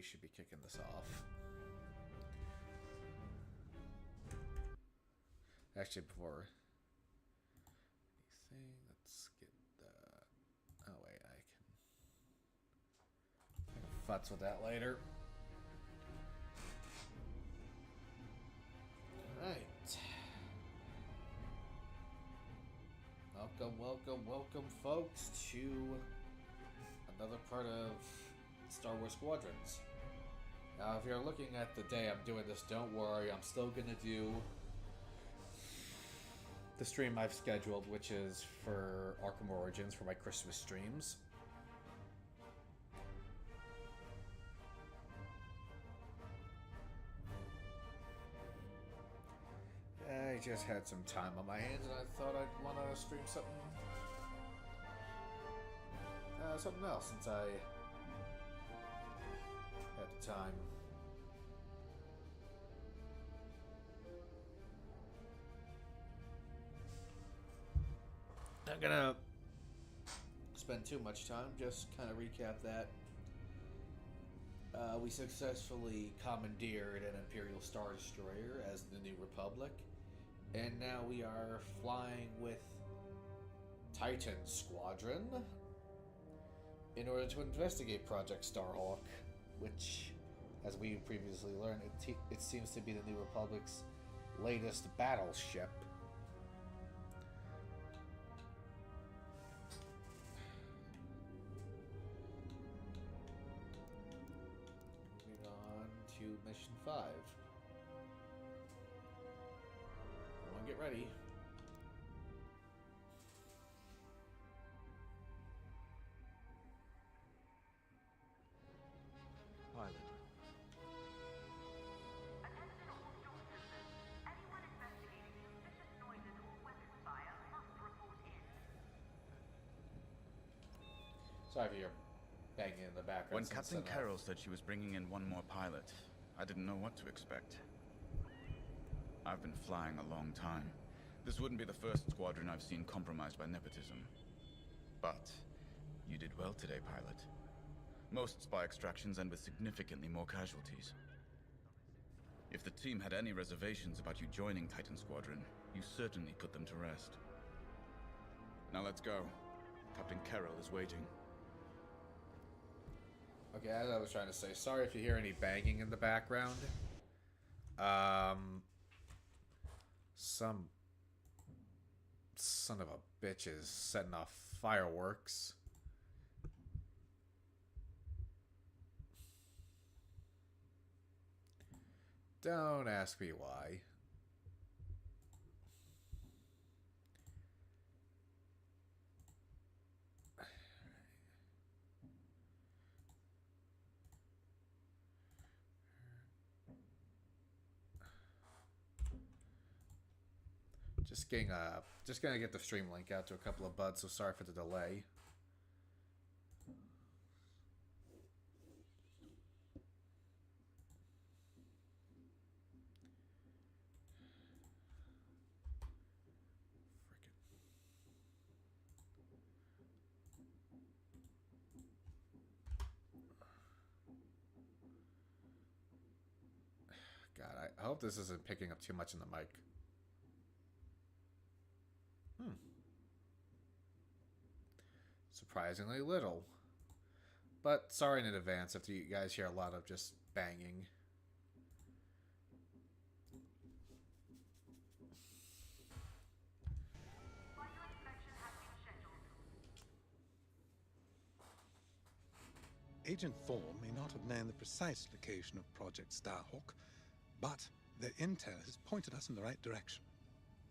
should be kicking this off. Actually, before anything, let's get the... Oh, wait, I can futz with that later. Alright. Welcome, folks, to another part of Star Wars Squadrons. Now, if you're looking at the day I'm doing this, don't worry, I'm still gonna do the stream I've scheduled, which is for Arkham Origins for my Christmas streams. I just had some time on my hands and I thought I'd want to stream something else since I had the time. Not gonna spend too much time, just kind of recap that. We successfully commandeered an Imperial Star Destroyer as the New Republic, and now we are flying with Titan Squadron in order to investigate Project Starhawk, which, as we previously learned, it seems to be the New Republic's latest battleship. To Mission 5. Everyone get ready. Pilot. Attention all storm systems. Anyone investigating suspicious noises or weapons fire must report in. Sorry for your banging in the background. When Captain Carroll said she was bringing in one more pilot, I didn't know what to expect. I've been flying a long time. This wouldn't be the first squadron I've seen compromised by nepotism. But you did well today, pilot. Most spy extractions end with significantly more casualties. If the team had any reservations about you joining Titan Squadron, you certainly put them to rest. Now let's go. Captain Carroll is waiting. Okay, as I was trying to say, sorry if you hear any banging in the background. Some son of a bitch is setting off fireworks. Don't ask me why. Just gonna get the stream link out to a couple of buds, so sorry for the delay. Frickin'. God, I hope this isn't picking up too much in the mic. Surprisingly little. But sorry in advance if you guys hear a lot of just banging. Agent Thorne may not have known the precise location of Project Starhawk, but their intel has pointed us in the right direction.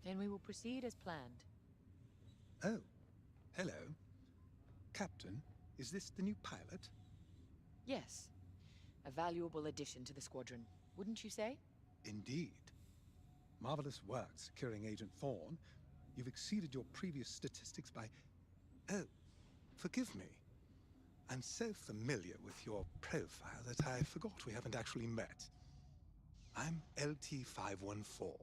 Then we will proceed as planned. Oh, hello. Captain, is this the new pilot? Yes. A valuable addition to the squadron, wouldn't you say? Indeed. Marvelous work securing Agent Thorne. You've exceeded your previous statistics by... Oh, forgive me. I'm so familiar with your profile that I forgot we haven't actually met. I'm LT-514,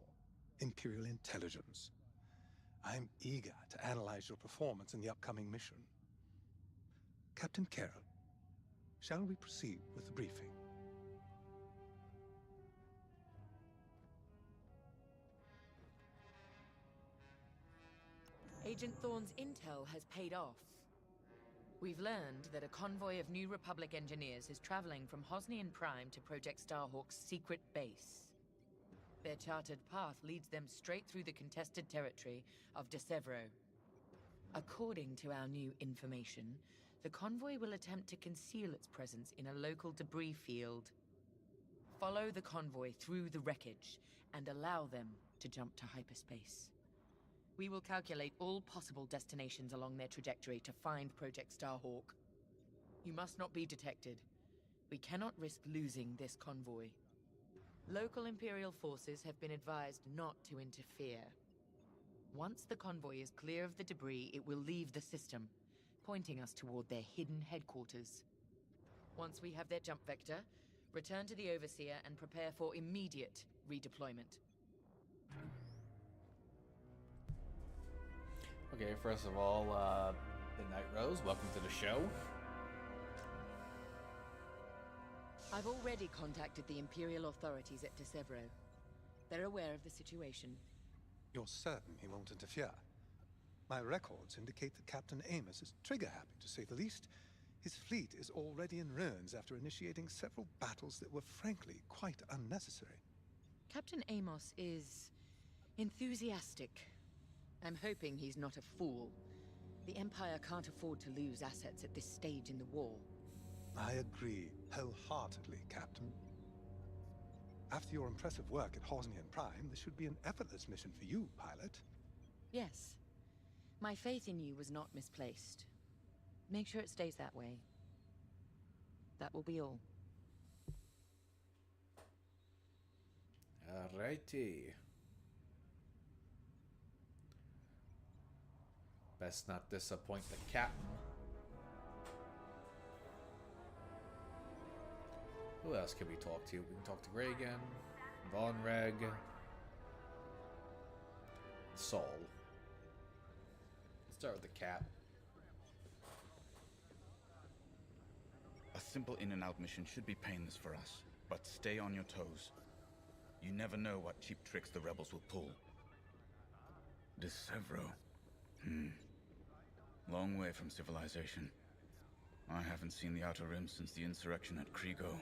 Imperial Intelligence. I'm eager to analyze your performance in the upcoming mission. Captain Carroll, shall we proceed with the briefing? Agent Thorne's intel has paid off. We've learned that a convoy of New Republic engineers is traveling from Hosnian Prime to Project Starhawk's secret base. Their charted path leads them straight through the contested territory of De Severo. According to our new information, the convoy will attempt to conceal its presence in a local debris field. Follow the convoy through the wreckage and allow them to jump to hyperspace. We will calculate all possible destinations along their trajectory to find Project Starhawk. You must not be detected. We cannot risk losing this convoy. Local Imperial forces have been advised not to interfere. Once the convoy is clear of the debris, it will leave the system, pointing us toward their hidden headquarters. Once we have their jump vector, return to the Overseer and prepare for immediate redeployment. Okay, first of all, Midnight Rose, welcome to the show. I've already contacted the Imperial authorities at De Severo. They're aware of the situation. You're certain he won't interfere? My records indicate that Captain Amos is trigger-happy, to say the least. His fleet is already in ruins after initiating several battles that were frankly quite unnecessary. Captain Amos is enthusiastic. I'm hoping he's not a fool. The Empire can't afford to lose assets at this stage in the war. I agree wholeheartedly, Captain. After your impressive work at Hosnian Prime, this should be an effortless mission for you, pilot. Yes. My faith in you was not misplaced. Make sure it stays that way. That will be all. Alrighty. Best not disappoint the captain. Who else can we talk to? We can talk to Reagan, Von Reg, Sol. Let's start with the cap. A simple in-and-out mission should be painless for us, but stay on your toes. You never know what cheap tricks the rebels will pull. De Severo. Long way from civilization. I haven't seen the Outer Rim since the insurrection at Kriego.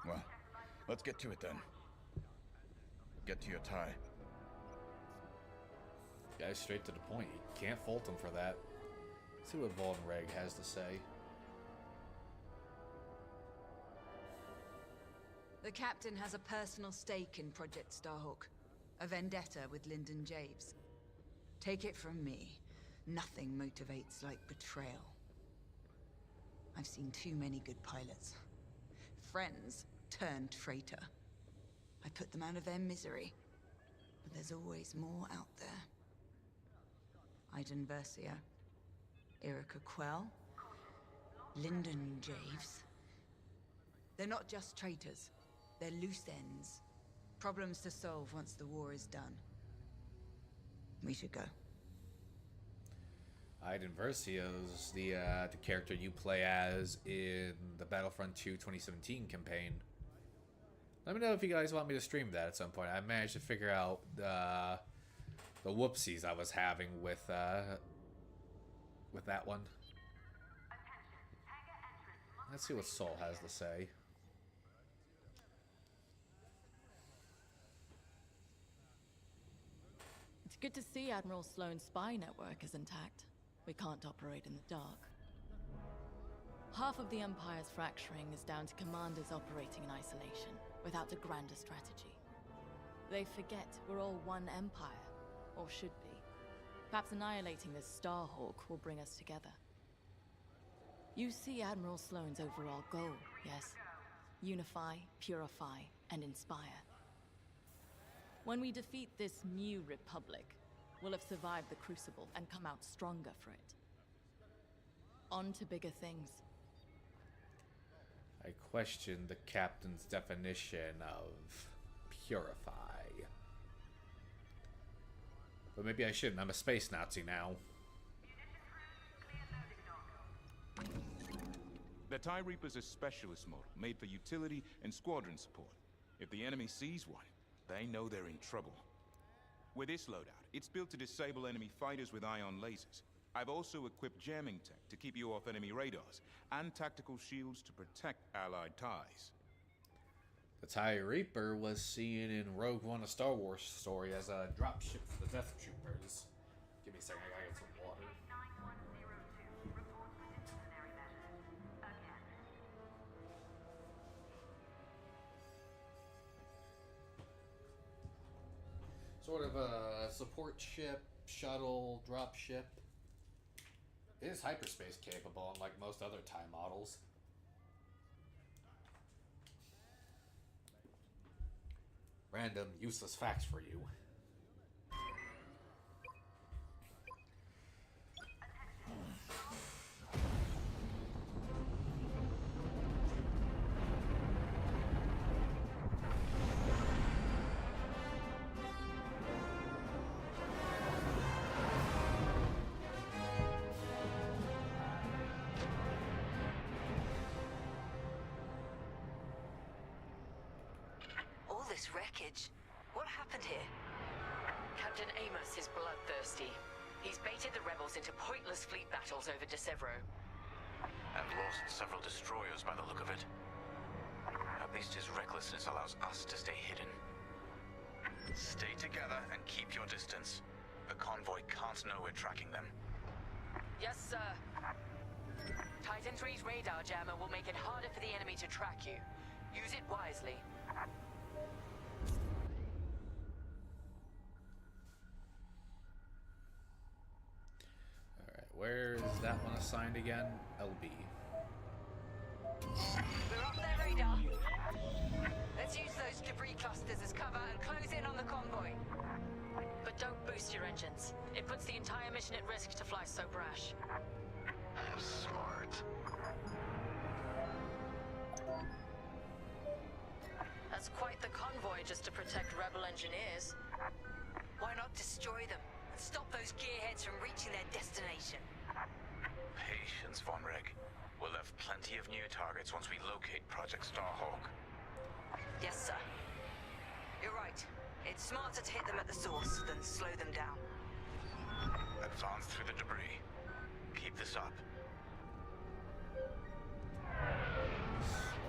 Well, let's get to it then. Get to your tie. Guy's straight to the point. You can't fault him for that. Let's see what Von Reg has to say. The captain has a personal stake in Project Starhawk. A vendetta with Lyndon Javes. Take it from me, nothing motivates like betrayal. I've seen too many good pilots. Friends turned traitor. I put them out of their misery. But there's always more out there. Iden Versio, Erica Quell, Lyndon Javes. They're not just traitors. They're loose ends. Problems to solve once the war is done. We should go. Iden Versio's the character you play as in the Battlefront 2 2017 campaign. Let me know if you guys want me to stream that at some point. I managed to figure out the whoopsies I was having with that one. Let's see what Sol has to say. It's good to see Admiral Sloane's spy network is intact. We can't operate in the dark. Half of the Empire's fracturing is down to commanders operating in isolation, without a grander strategy. They forget we're all one Empire, or should be. Perhaps annihilating this Starhawk will bring us together. You see Admiral Sloane's overall goal, yes? Unify, purify, and inspire. When we defeat this new Republic, we'll have survived the Crucible and come out stronger for it. On to bigger things. I question the captain's definition of purify. But maybe I shouldn't. I'm a space Nazi now. The TIE Reaper's a specialist model, made for utility and squadron support. If the enemy sees one, they know they're in trouble. With this loadout, It's built to disable enemy fighters with ion lasers. I've also equipped jamming tech to keep you off enemy radars, and tactical shields to protect Allied ties. The TIE Reaper was seen in Rogue One, a Star Wars story, as a dropship for the Death Troopers. Give me a second, I gotta get some water. 9102, report for disciplinary measures. Again. Sort of a support ship, shuttle, drop ship. It is hyperspace capable, unlike most other TIE models. Random, useless facts for you. All this wreckage. What happened here? Captain Amos is bloodthirsty. He's baited the rebels into pointless fleet battles over De Severo. And lost several destroyers by the look of it. At least his recklessness allows us to stay hidden. Stay together and keep your distance. The convoy can't know we're tracking them. Yes, sir. Titan 3's radar jammer will make it harder for the enemy to track you. Use it wisely. Alright, where is that one assigned again? LB. We're off their radar. Let's use those debris clusters as cover and close in on the convoy. But don't boost your engines. It puts the entire mission at risk to fly so brash. Smart. That's quite the convoy just to protect rebel engineers. Why not destroy them and stop those gearheads from reaching their destination? Patience, Von Reg. We'll have plenty of new targets once we locate Project Starhawk. Yes, sir. You're right. It's smarter to hit them at the source than slow them down. Advance through the debris. Keep this up.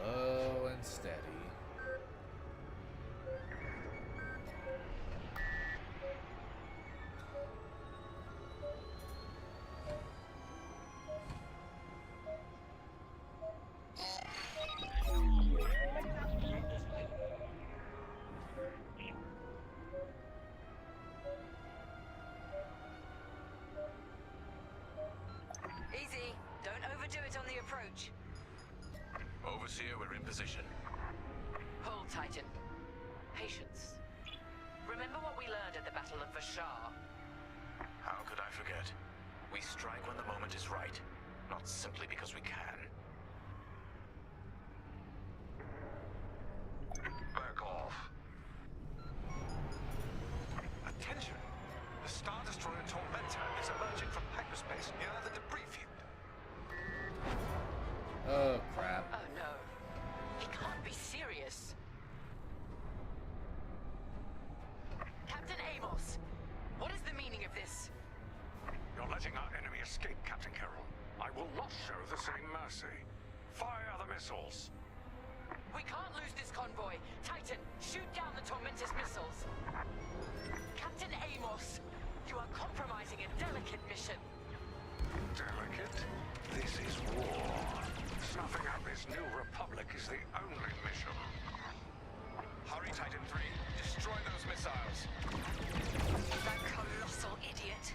Slow and steady. Easy. Don't overdo it on the approach. Overseer, we're in position. Hold, Titan. Patience. Remember what we learned at the Battle of Vashar? How could I forget? We strike when the moment is right, not simply because we can. Back off. Attention! The Star Destroyer Tormentor is emerging from hyperspace near the debris field. Oh, crap. Oh no. He can't be serious. Captain Amos, what is the meaning of this? You're letting our enemy escape, Captain Carroll. I will not show the same mercy. Fire the missiles. We can't lose this convoy. Titan, shoot down the Tormentor's missiles. Captain Amos, you are compromising a delicate mission. Delicate? This is war. Snuffing out this new republic is the only mission. Hurry, Titan 3. Destroy those missiles. That colossal idiot.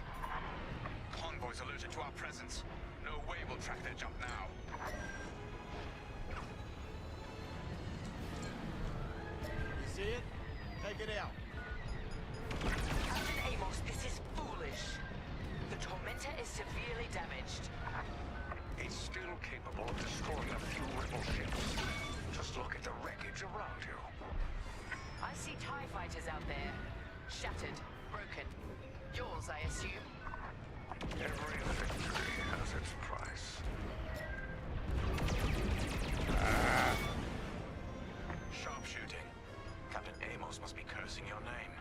Convoys alerted to our presence. No way we'll track their jump now. You see it? Take it out. Captain Amos, this is foolish. The Tormentor is severely damaged. It's still capable of destroying a few rebel ships. Just look at the wreckage around you. I see TIE fighters out there. Shattered, broken. Yours, I assume. Every victory has its price. Sharpshooting. Captain Amos must be cursing your name.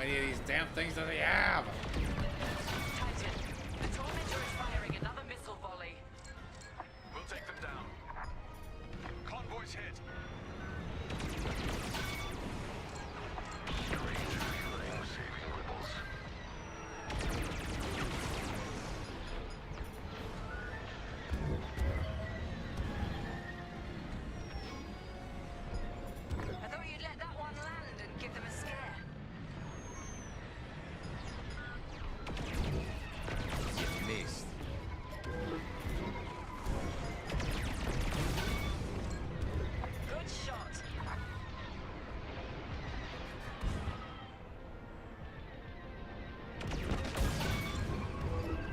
many of these damn things does he have? Titan, the Tormentor is firing another missile volley. We'll take them down. Convoy's hit. Strange feeling, saving rebels. I thought you'd let that one land and give them a scare. Missed. Good shot.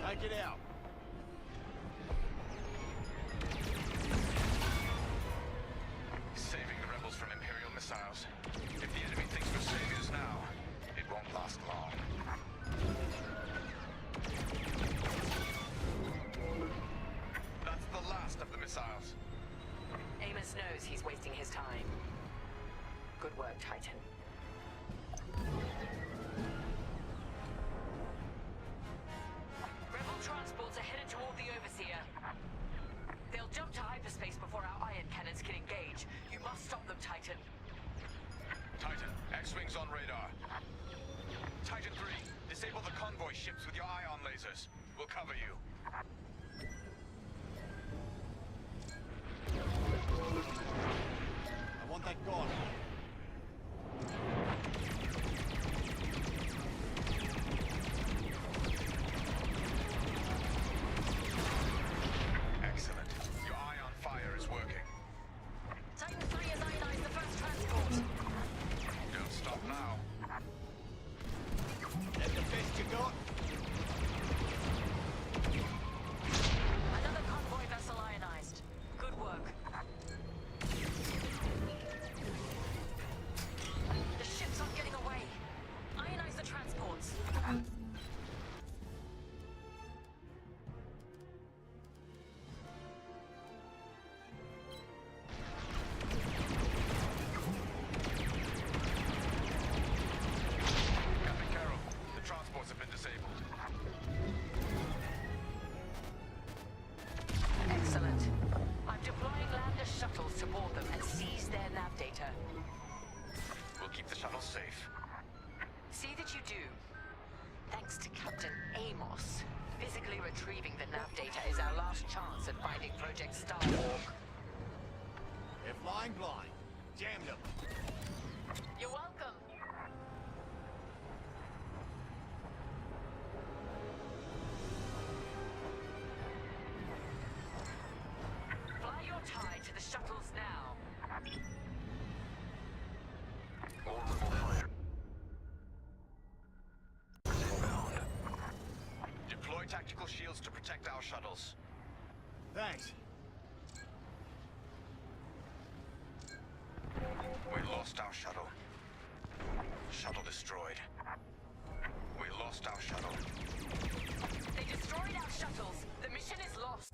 Take it out. Saving the rebels from Imperial missiles. If the enemy thinks we're saviors now, it won't last long. That's the last of the missiles. Amos knows he's wasting his time. Good work, Titan. Rebel transports are headed toward the Overseer. They'll jump to hyperspace before our ion cannons can engage. You must stop them, Titan. Titan, X-Wings on radar. Titan 3, disable the convoy ships with your ion lasers. We'll cover you. I want that gone. Excellent. Your ion fire is working. Titan 3 has ionized the first transport. Don't stop now. That the best you got? Another convoy vessel ionized. Good work. The ships aren't getting away. Ionize the transports. Captain Carroll, the transports have been disabled. Excellent. I'm deploying lander shuttles to board them and seize their nav data. We'll keep the shuttles safe. See that you do. Thanks to Captain Amos, physically retrieving the nav data is our last chance at finding Project Starhawk. They're flying blind. Jam them. You're welcome. Fly your tie to the shuttles now. More rebel fighters inbound. Deploy tactical shields to protect our shuttles. Thanks. We lost our shuttle. Shuttle destroyed. We lost our shuttle. They destroyed our shuttles. The mission is lost.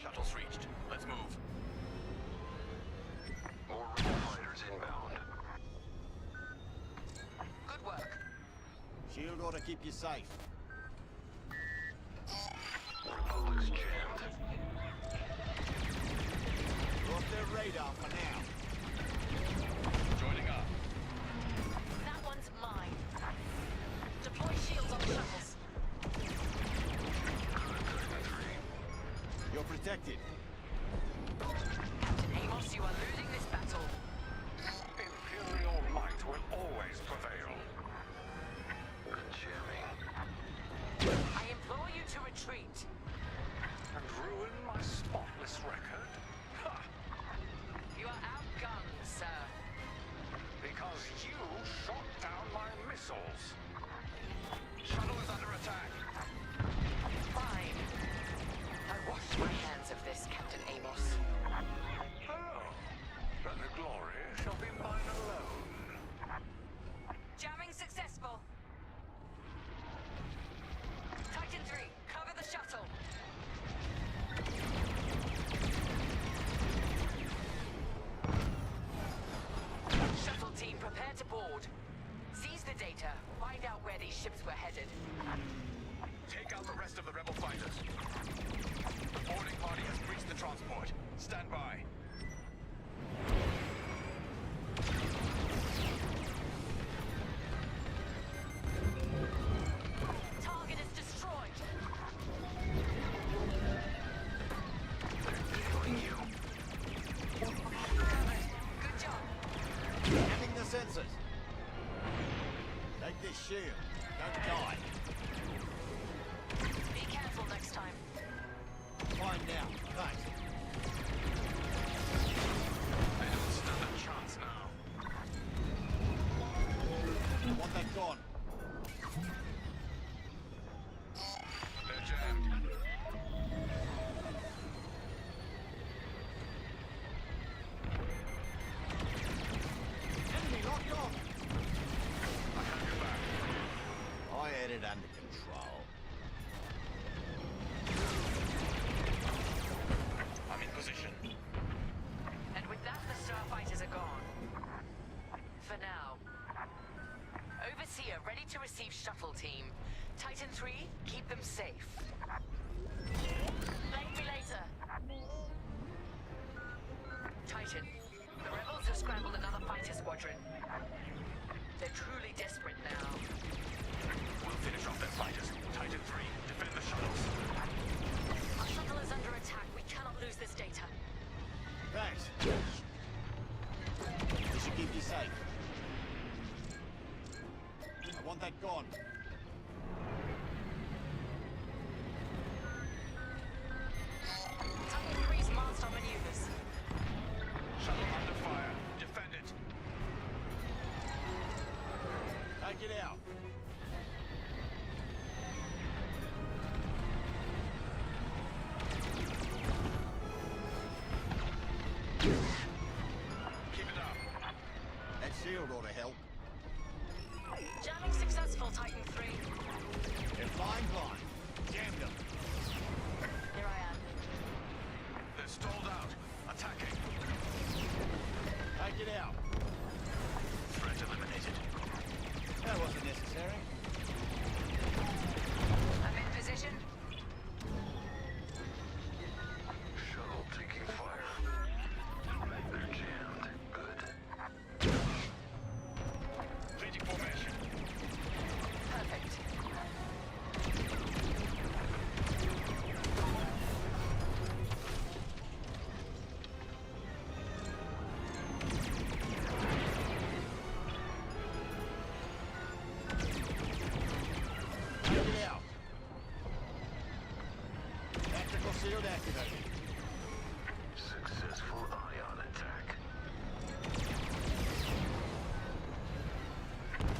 Shuttles reached. Let's move. More rebel fighters inbound. Good work. Shield ought to keep you safe. Republic's jammed. We're off their radar for now. Joining up. That one's mine. Deploy shields on the shuttles. You're protected. Captain Amos, you are losing this battle. Imperial might will always prevail. Jamming. I implore you to retreat. And ruin my spotless record? Ha! You are outgunned, sir. Because you shot down my missiles. Shuttle is under attack. Fine. I wash my hands of this, Captain Amos. Oh, then the glory shall be mine alone. Jamming successful. Titan 3, cover the shuttle. the data. Find out where these ships were headed. Take out the rest of the rebel fighters. The boarding party has breached the transport. Stand by. Target is destroyed. Killing you. Good job. Jamming the sensors. Take this shield. Don't die. Be careful next time. Fine now. Thanks. They don't stand a chance now. Want that gone? They're jammed. Enemy locked on. I have your back. I had it under control. I'm in position. And with that, the starfighters are gone. For now. Overseer, ready to receive shuttle team. Titan 3, keep them safe. Thank me later. Titan, the rebels have scrambled another fighter squadron. They're truly desperate now. We'll finish off their fighters. Titan 3, defend the shuttles. Our shuttle is under attack. We cannot lose this data. Thanks. This should keep you safe. I want that gone. Titan 3's master maneuvers. Shuttle under fire. Defend it. Take it out. Keep it up. That shield ought to help. Jamming successful, Titan 3. They're flying blind. Jammed them. Here I am. They're stalled out. Attacking. Take it out. Threat eliminated. That wasn't necessary. I'm in position. Shuttle taking fire. They're jammed. Good. Leading formation. Perfect. Take it out. Tactical shield activated. Successful ion attack.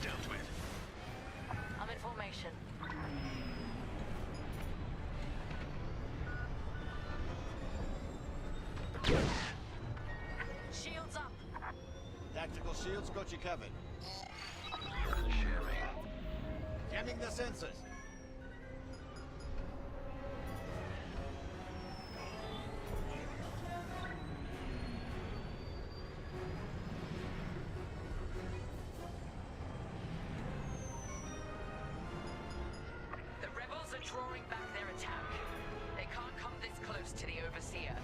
Dealt with. I'm in formation. Shields up. Tactical shields got you covered. Jamming. Jamming the sensors. The rebels are drawing back their attack. They can't come this close to the Overseer.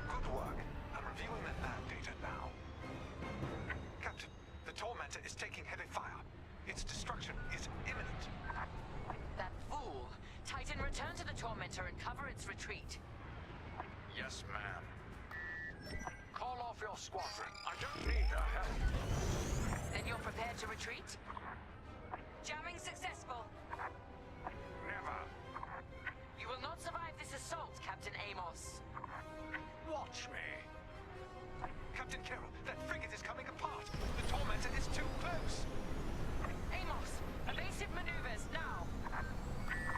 Good work. I'm reviewing the nav data now. Captain, the Tormentor is taking heavy fire. Its destruction is imminent. That fool! Titan, return to the Tormentor and cover its retreat. Yes, ma'am. Call off your squadron. I don't need their help. Then you're prepared to retreat? Jamming successful. Never. You will not survive this assault, Captain Amos. Watch me. Captain Carroll, that frigate is coming apart. The Tormentor is too close. Amos, evasive maneuvers, now!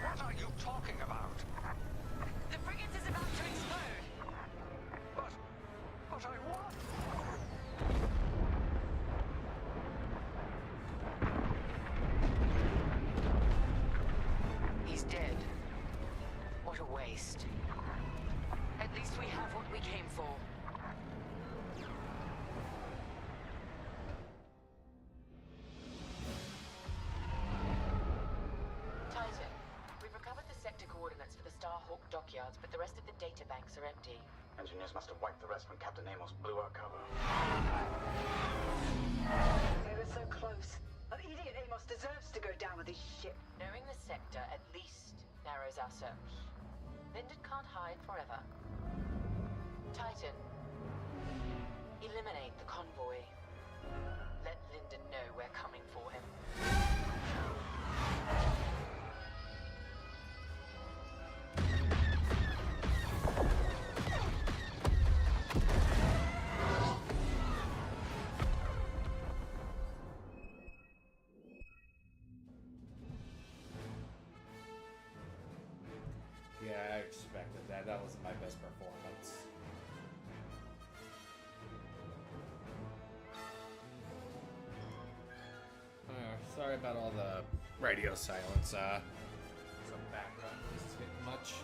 What are you talking about? The frigate is about to explode. But I won. dockyards, but the rest of the data banks are empty. Engineers must have wiped the rest when Captain Amos blew our cover. They were so close. An idiot Amos deserves to go down with his ship. Knowing the sector at least narrows our search. Linden can't hide forever. Titan, eliminate the convoy. Let Linden know we're coming for him. Yeah, I expected that. That wasn't my best performance. Sorry about all the radio silence. Some background noise is getting much.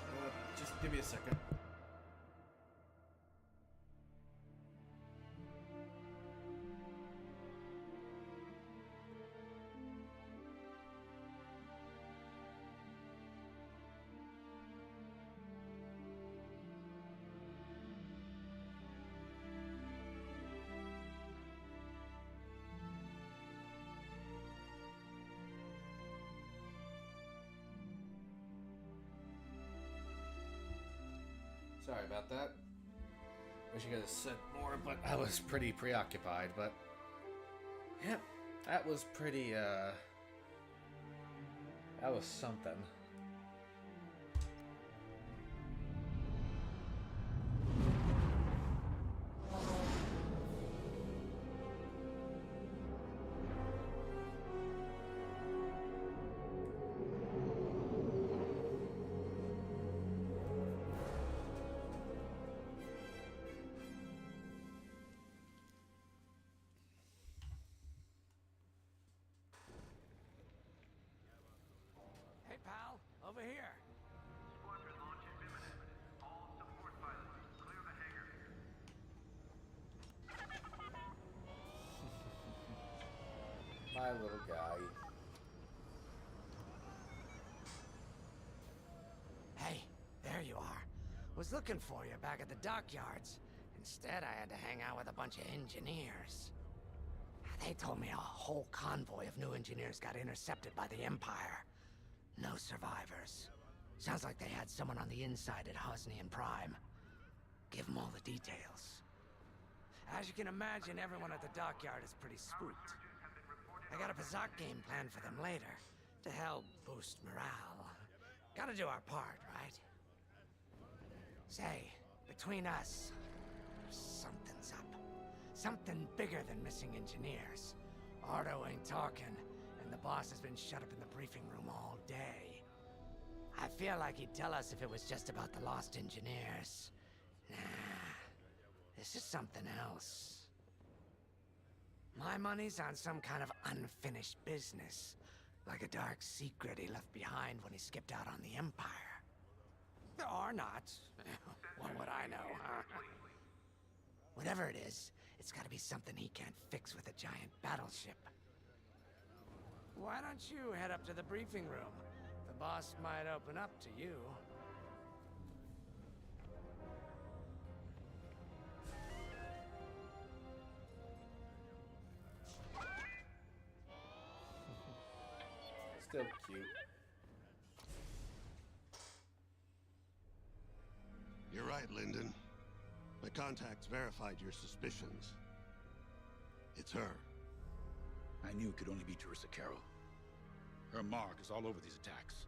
Just give me a second. Sorry about that. Wish I could have said more, but I was pretty preoccupied. But yeah, that was pretty. That was something. Hey, pal, over here. Squadron launch is imminent. All support pilots, clear the hangar. My little guy. Hey, there you are. Was looking for you back at the dockyards. Instead, I had to hang out with a bunch of engineers. They told me a whole convoy of new engineers got intercepted by the Empire. No survivors. Sounds like they had someone on the inside at Hosnian Prime. Give them all the details. As you can imagine, everyone at the dockyard is pretty spooked. I got a bizarre game plan for them later, to help boost morale. Gotta do our part, right? Say, between us, something's up. Something bigger than missing engineers. Ardo ain't talking, and the boss has been shut up in the briefing room all day. I feel like he'd tell us if it was just about the lost engineers. Nah, this is something else. My money's on some kind of unfinished business. Like a dark secret he left behind when he skipped out on the Empire. Or not. What would I know, huh? Whatever it is, it's gotta be something he can't fix with a giant battleship. Why don't you head up to the briefing room? The boss might open up to you. Still cute. You're right, Linden. My contacts verified your suspicions. It's her. I knew it could only be Teresa Carroll. Her mark is all over these attacks.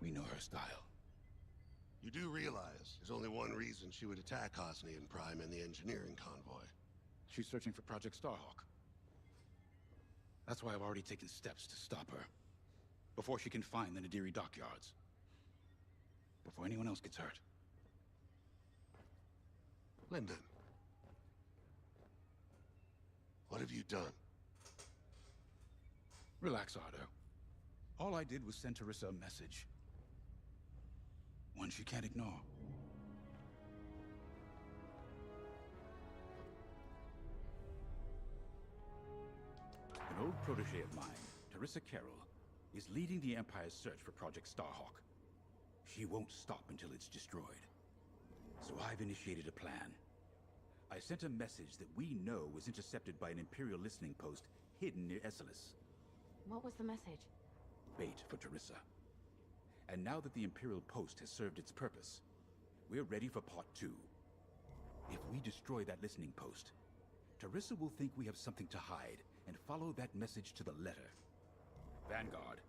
We know her style. You do realize there's only one reason she would attack Hosnian Prime and the engineering convoy. She's searching for Project Starhawk. That's why I've already taken steps to stop her. Before she can find the Nadiri dockyards. Before anyone else gets hurt. Linden. What have you done? Relax, Ardo. All I did was send Teresa a message. One she can't ignore. An old protege of mine, Teresa Carroll, is leading the Empire's search for Project Starhawk. She won't stop until it's destroyed. So I've initiated a plan. I sent a message that we know was intercepted by an Imperial listening post hidden near Esselis. What was the message? Bait for Terissa. And now that the Imperial post has served its purpose, we're ready for part 2. If we destroy that listening post, Terissa will think we have something to hide and follow that message to the letter. Vanguard,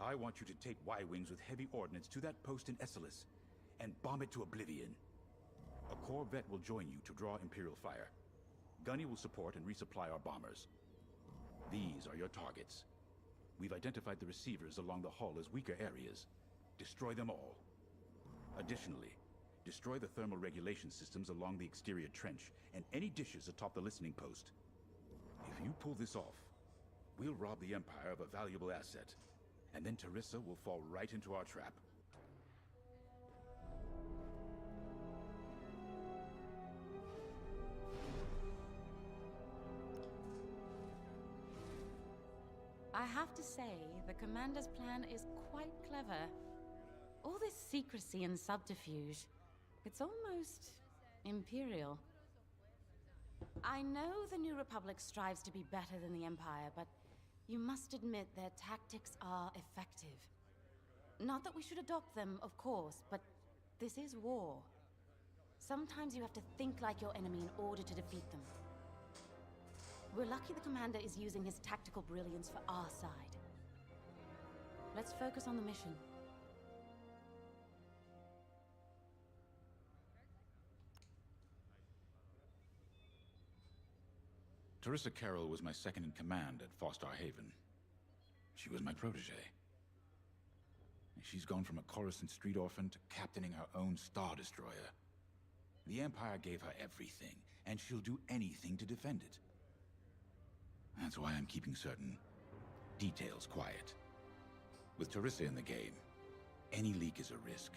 I want you to take Y-Wings with heavy ordnance to that post in Esselis and bomb it to oblivion. A Corvette will join you to draw Imperial fire. Gunny will support and resupply our bombers. These are your targets. We've identified the receivers along the hull as weaker areas. Destroy them all. Additionally, destroy the thermal regulation systems along the exterior trench and any dishes atop the listening post. If you pull this off, we'll rob the Empire of a valuable asset, and then Terissa will fall right into our trap. I have to say, the Commander's plan is quite clever. All this secrecy and subterfuge, it's almost Imperial. I know the New Republic strives to be better than the Empire, but you must admit their tactics are effective. Not that we should adopt them, of course, but this is war. Sometimes you have to think like your enemy in order to defeat them. We're lucky the Commander is using his tactical brilliance for our side. Let's focus on the mission. Terissa Carroll was my second in command at Fostar Haven. She was my protege. She's gone from a Coruscant street orphan to captaining her own Star Destroyer. The Empire gave her everything, and she'll do anything to defend it. That's why I'm keeping certain details quiet. With Terissa in the game, any leak is a risk.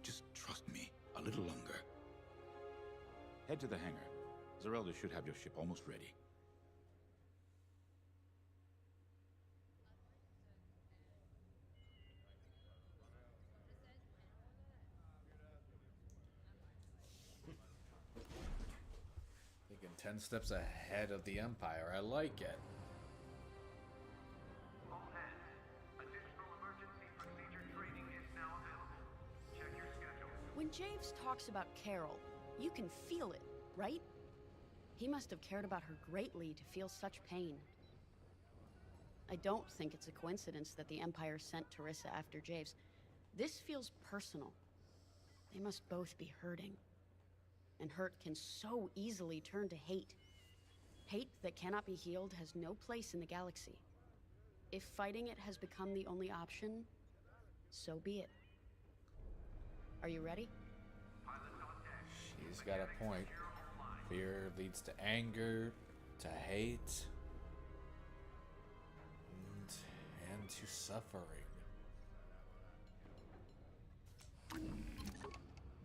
Just trust me a little longer. Head to the hangar. Zerelda should have your ship almost ready. Thinking 10 steps ahead of the Empire. I like it. All hands, additional emergency procedure training is now available. Check your schedule. When Javes talks about Carol, you can feel it, right? He must have cared about her greatly to feel such pain. I don't think it's a coincidence that the Empire sent Terissa after Javes. This feels personal. They must both be hurting. And hurt can so easily turn to hate. Hate that cannot be healed has no place in the galaxy. If fighting it has become the only option, so be it. Are you ready? She's got a point. Fear leads to anger, to hate, and to suffering.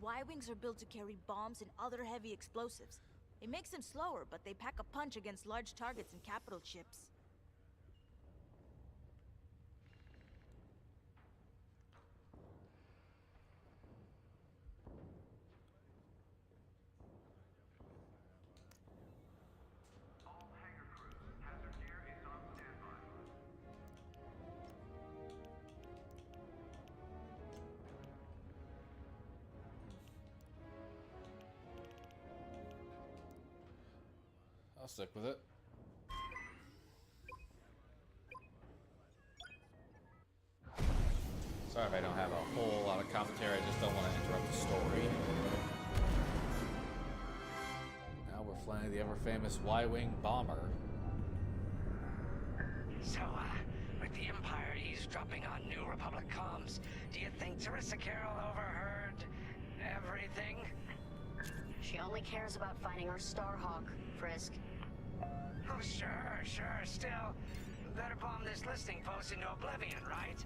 Y-Wings are built to carry bombs and other heavy explosives. It makes them slower, but they pack a punch against large targets and capital ships. I'll stick with it. Sorry if I don't have a whole lot of commentary, I just don't want to interrupt the story. Now we're flying the ever-famous Y-Wing bomber. So, with the Empire eavesdropping on New Republic comms, do you think Terissa Carroll overheard everything? She only cares about finding her Starhawk, Frisk. Oh, sure. Still, better bomb this listening post into oblivion, right?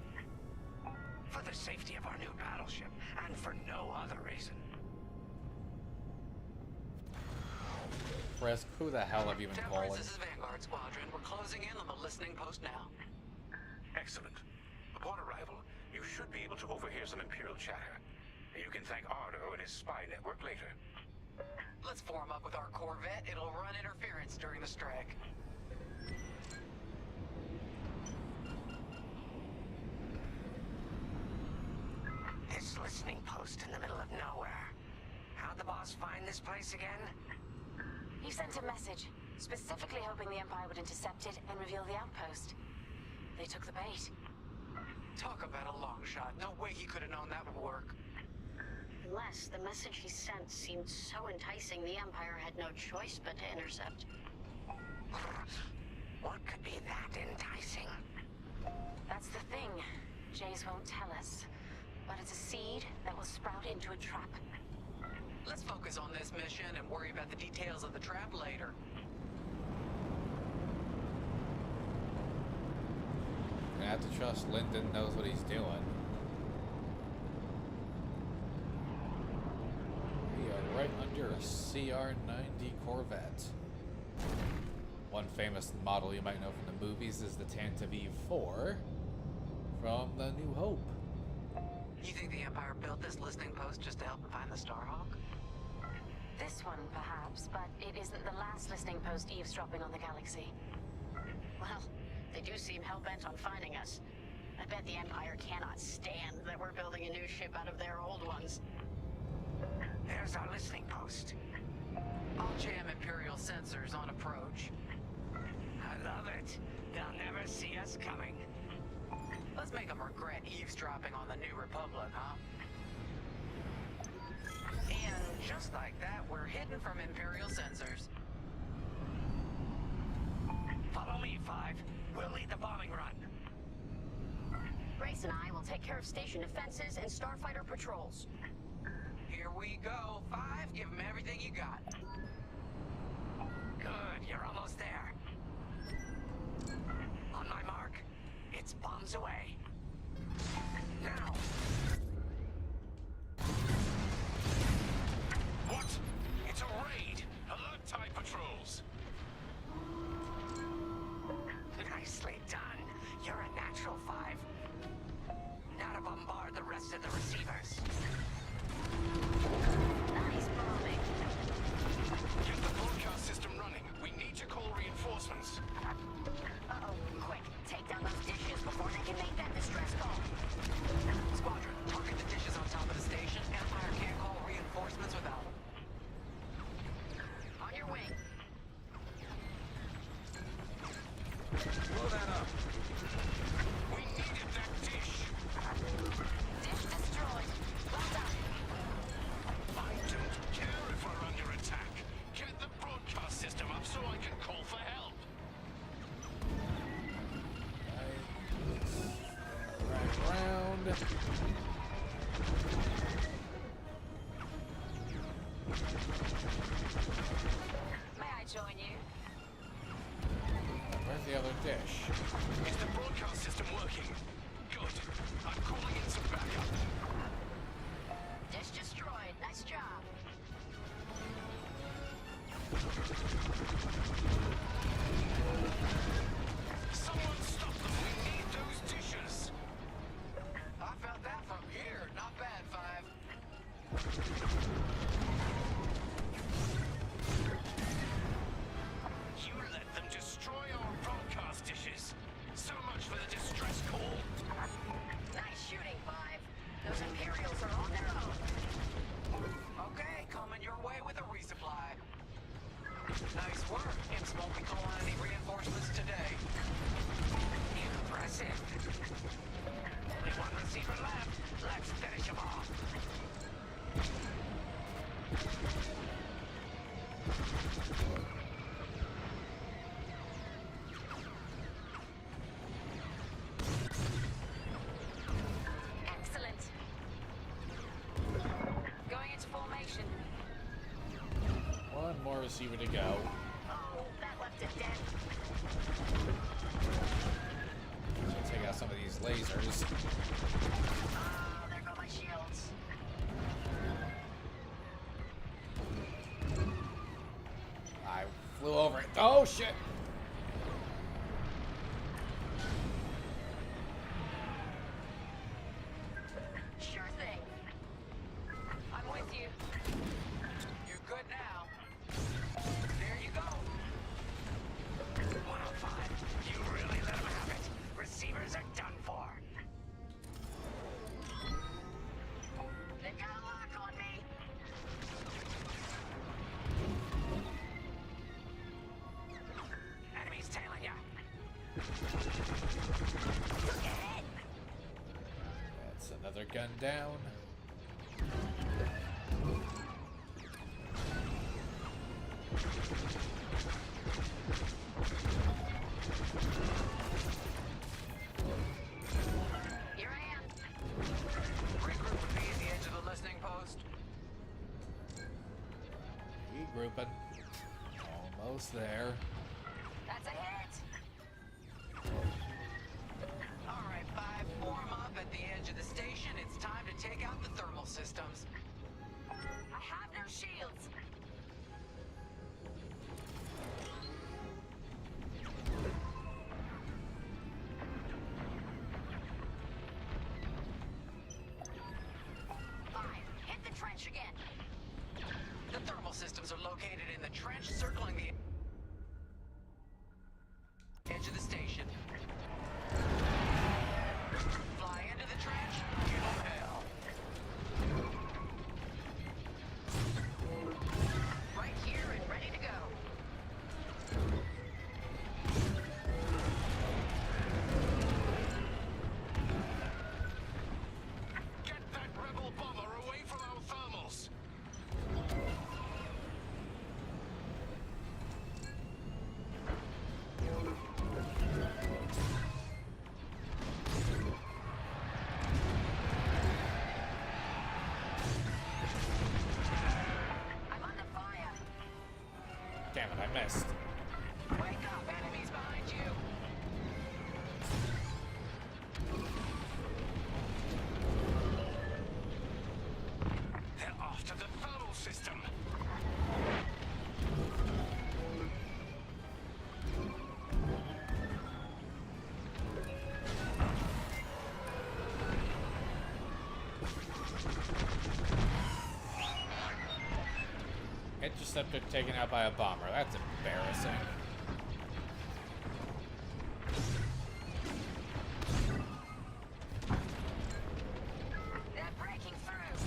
For the safety of our new battleship, and for no other reason. Frisk, who the hell have you been calling? This is Vanguard Squadron. We're closing in on the listening post now. Excellent. Upon arrival, You should be able to overhear some Imperial chatter. You can thank Ardo and his spy network later. Let's form up with our Corvette. It'll run interference during the strike. This listening post in the middle of nowhere. How'd the boss find this place again? He sent a message, specifically hoping the Empire would intercept it and reveal the outpost. They took the bait. Talk about a long shot. No way he could have known that would work. Unless the message he sent seemed so enticing, the Empire had no choice but to intercept. What could be that enticing? That's the thing. Jays won't tell us. But it's a seed that will sprout into a trap. Let's focus on this mission and worry about the details of the trap later. I have to trust Lyndon knows what he's doing. We are right under a CR-90 Corvette. One famous model you might know from the movies is the Tantive 4 from The New Hope. You think the Empire built this listening post just to help them find the Starhawk? This one, perhaps, but it isn't the last listening post eavesdropping on the galaxy. Well, they do seem hell-bent on finding us. I bet the Empire cannot stand that we're building a new ship out of their old ones. There's our listening post. I'll jam Imperial sensors on approach. I love it. They'll never see us coming. Let's make them regret eavesdropping on the New Republic, huh? And just like that, we're hidden from Imperial sensors. Follow me, Five. We'll lead the bombing run. Grace and I will take care of station defenses and starfighter patrols. Here we go. Five, give them everything you got. Good, you're almost there. On my mark. It's bombs away. Now! What? It's a raid! Alert TIE patrols! Nicely done. You're a natural, Five. Now to bombard the rest of the receivers. Nice bombing. Get the broadcast system running. We need to call reinforcements. Uh-oh. Quick, take down those dishes before they can make that distress call. Squadron, target the dishes on top of the station. Empire can't call reinforcements without them. On your wing. Blow that up. We needed that dish. Dish destroyed. Well done. I don't care if we're under attack. Get the broadcast system up so I can call for help. Right round. May I join you? Where's the other dish? Is the broadcast system working? Good. I'm calling in some backup. Dish destroyed. Nice job. Someone stop them. We need those dishes. I felt that from here. Not bad, Five. You let them destroy our broadcast dishes. So much for the distress call. Nice shooting, Five. Those Imperials are on their own. Okay, coming your way with a resupply. Nice work. Imps won't be calling any reinforcements today. Impressive. Only one receiver left. Let's finish him off. Excellent. Going into formation. One more receiver to go. Oh, that left it dead. So take out some of these lasers. Oh, there go my shields. I flew over it. Oh shit! Another gun down. Here I am. Regroup with me at the edge of the listening post. Regrouping. Almost there. That's a hit. All right, 5, form up at the edge of the station. It's time to take out the thermal systems. I have no shields. Fine. Hit the trench again. The thermal systems are located in the trench circling the edge of the station. Fly into the trench, give them hell. Right here and ready to go. Get that rebel bomber away from our thermals! I'm under fire. Damn it, I missed. Wake up, enemies behind you. They're after the thermal system! Interceptor taken out by a bomber. That's embarrassing. They're breaking through.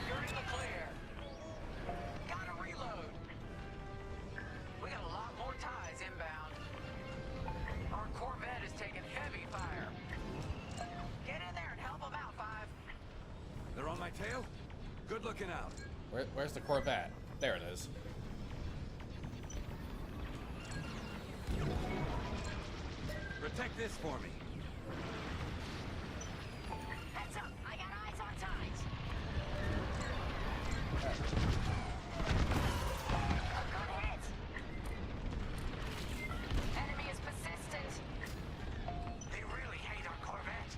You're in the clear. Gotta reload. We got a lot more ties inbound. Our Corvette is taking heavy fire. Get in there and help them out, 5. They're on my tail? Good looking out. Where's the Corvette? There it is. Protect this for me. Heads up. I got eyes on ties. A good hit. Enemy is persistent. They really hate our Corvette.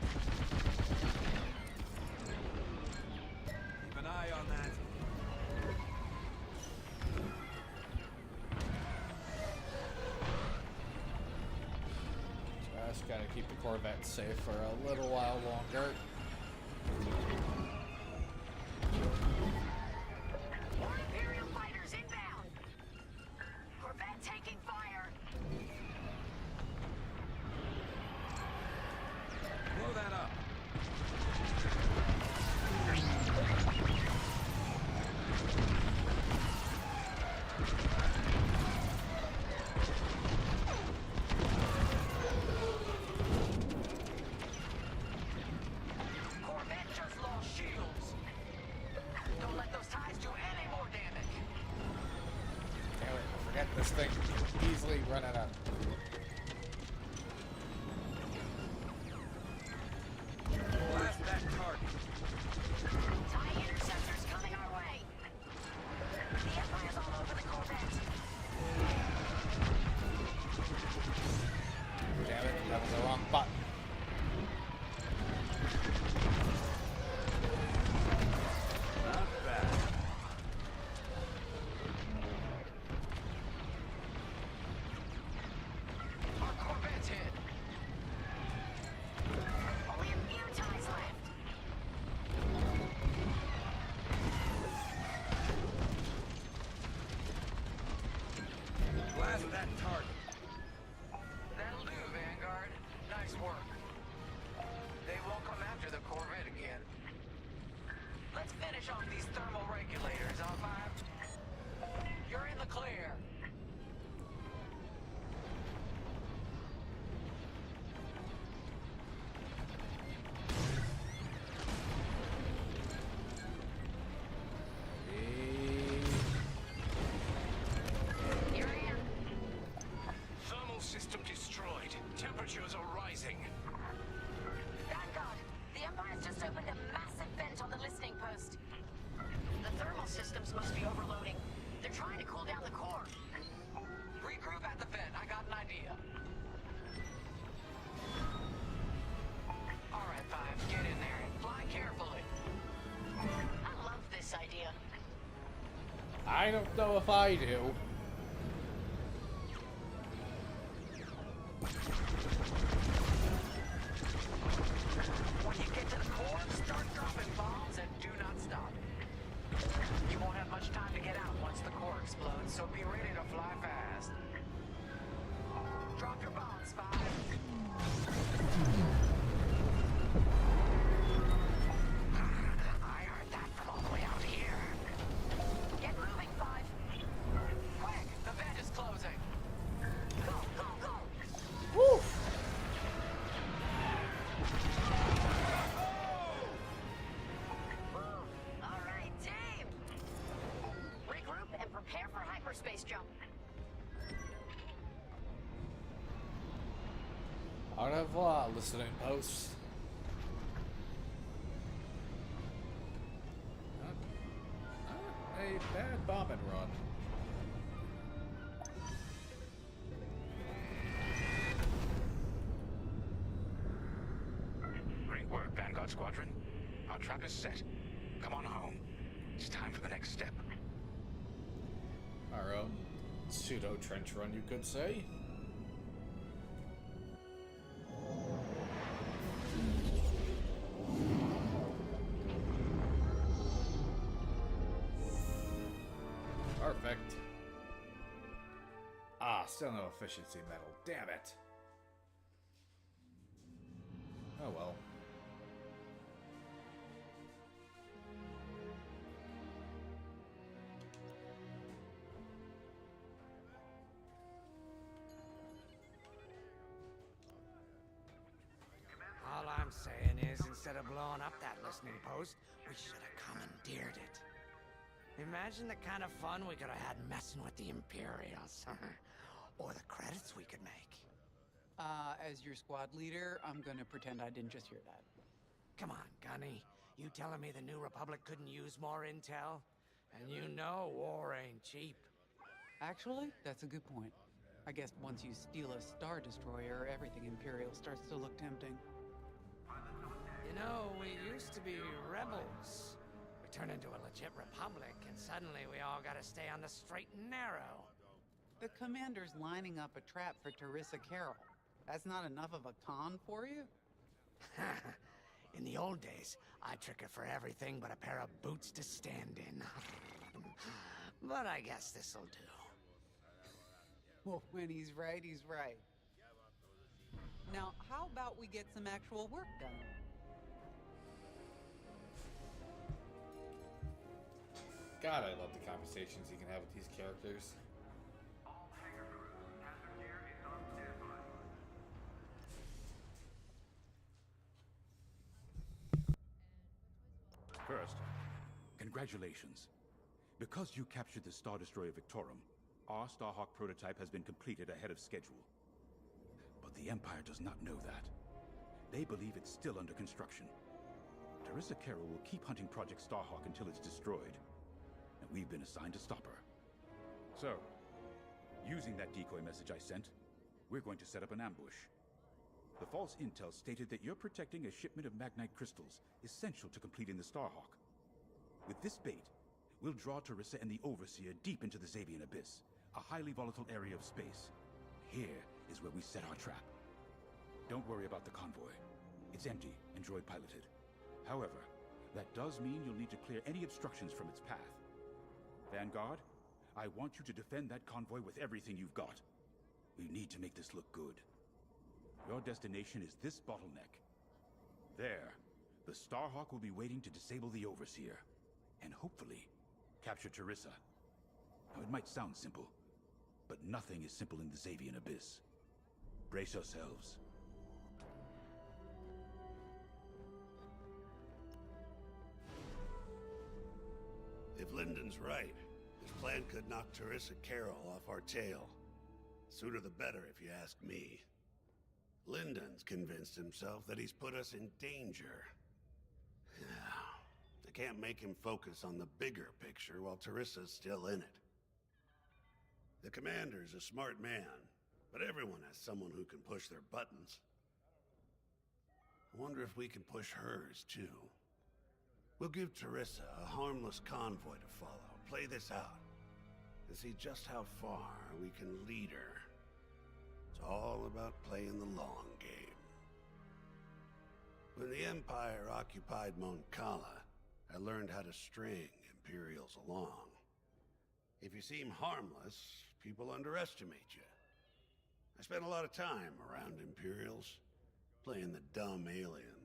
Keep an eye on that. Just gotta keep the Corvette safe for a little while longer. More Imperial fighters inbound. Corvette taking fire. Blow that up. Corvette just lost shields. Don't let those ties do any more damage. Damn it, I forget this thing easily run out of. Blast that target. TIE interceptors coming our way. The Empire's all over the Corvette. Damn it, that was the wrong button. Not bad. I don't know if I do. When you get to the core, start dropping bombs and do not stop. You won't have much time to get out once the core explodes, so be ready to fly fast. Drop your bombs, Five. I heard that from all the way out here. Get moving, Five. Quick, the vent is closing. Go, go, go. Woo! All right, team. Regroup and prepare for hyperspace jump. Au revoir, listening posts. Not a bad bombing run. Great work, Vanguard Squadron. Our trap is set. Come on home. It's time for the next step. Our own pseudo trench run, you could say. Perfect. Ah, still no efficiency medal. Damn it. Oh well. All I'm saying is, instead of blowing up that listening post, we should have commandeered it. Imagine the kind of fun we could have had messing with the Imperials. Or the credits we could make. As your squad leader, I'm gonna pretend I didn't just hear that. Come on, Gunny. You telling me the New Republic couldn't use more intel? And you know war ain't cheap. Actually, that's a good point. I guess once you steal a Star Destroyer, everything Imperial starts to look tempting. You know, we used to be rebels. We turned into a legit republic, and suddenly we all gotta stay on the straight and narrow. The commander's lining up a trap for Teresa Carroll. That's not enough of a con for you? In the old days, I'd trick her for everything but a pair of boots to stand in. But I guess this'll do. Well, when he's right, he's right. Now, how about we get some actual work done? God, I love the conversations you can have with these characters. First, congratulations. Because you captured the Star Destroyer Victorum, our Starhawk prototype has been completed ahead of schedule. But the Empire does not know that. They believe it's still under construction. Teresa Carroll will keep hunting Project Starhawk until it's destroyed. And we've been assigned to stop her. So, using that decoy message I sent, we're going to set up an ambush. The false intel stated that you're protecting a shipment of Magnite crystals, essential to completing the Starhawk. With this bait, we'll draw Teresa and the Overseer deep into the Xavian Abyss, a highly volatile area of space. Here is where we set our trap. Don't worry about the convoy. It's empty and droid-piloted. However, that does mean you'll need to clear any obstructions from its path. Vanguard, I want you to defend that convoy with everything you've got. We need to make this look good. Your destination is this bottleneck. There, the Starhawk will be waiting to disable the Overseer, and hopefully, capture Teresa. Now, it might sound simple, but nothing is simple in the Xavian Abyss. Brace yourselves. If Lyndon's right, his plan could knock Teresa Carroll off our tail. Sooner the better, if you ask me. Lyndon's convinced himself that he's put us in danger. I can't make him focus on the bigger picture while Teresa's still in it. The commander's a smart man, but everyone has someone who can push their buttons. I wonder if we can push hers, too. We'll give Teresa a harmless convoy to follow. Play this out. to see just how far we can lead her. It's all about playing the long game. When the Empire occupied Mon Cala, I learned how to string Imperials along. If you seem harmless, people underestimate you. I spent a lot of time around Imperials, playing the dumb alien.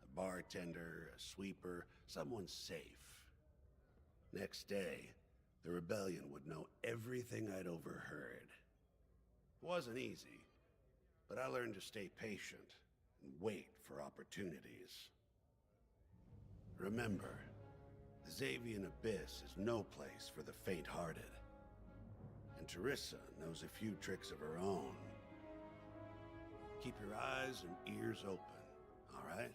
A bartender, a sweeper, someone safe. Next day, the rebellion would know everything I'd overheard. It wasn't easy, but I learned to stay patient and wait for opportunities. Remember, the Xavian Abyss is no place for the faint-hearted. And Teresa knows a few tricks of her own. Keep your eyes and ears open, all right?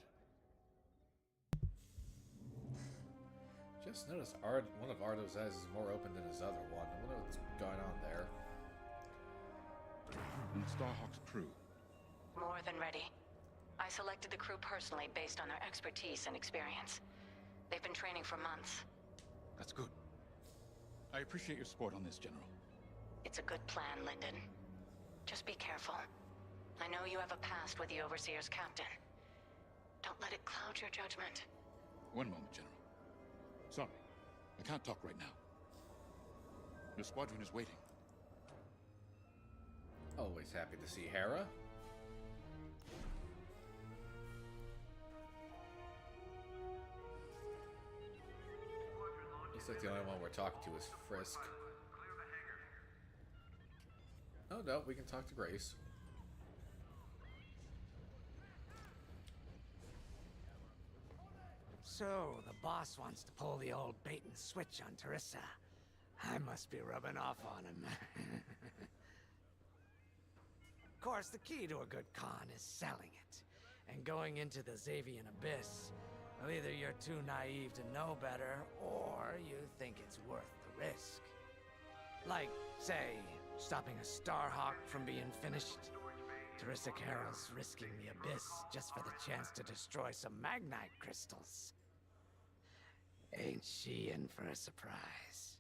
Just noticed one of Ardo's eyes is more open than his other one. I wonder what's going on there. And Starhawk's crew. More than ready. I selected the crew personally based on their expertise and experience. They've been training for months. That's good. I appreciate your support on this, General. It's a good plan, Lyndon. Just be careful. I know you have a past with the Overseer's captain. Don't let it cloud your judgment. One moment, General. Sorry, I can't talk right now. Your squadron is waiting. Always happy to see Hera. Looks like the only one we're talking to is Frisk. Oh no, we can talk to Grace. So, the boss wants to pull the old bait and switch on Teresa. I must be rubbing off on him. Of course, the key to a good con is selling it. And going into the Xavian Abyss, well, either you're too naive to know better, or you think it's worth the risk. Like, say, stopping a Starhawk from being finished. Teresa Carroll's risking the Abyss just for the chance to destroy some Magnite crystals. Ain't she in for a surprise?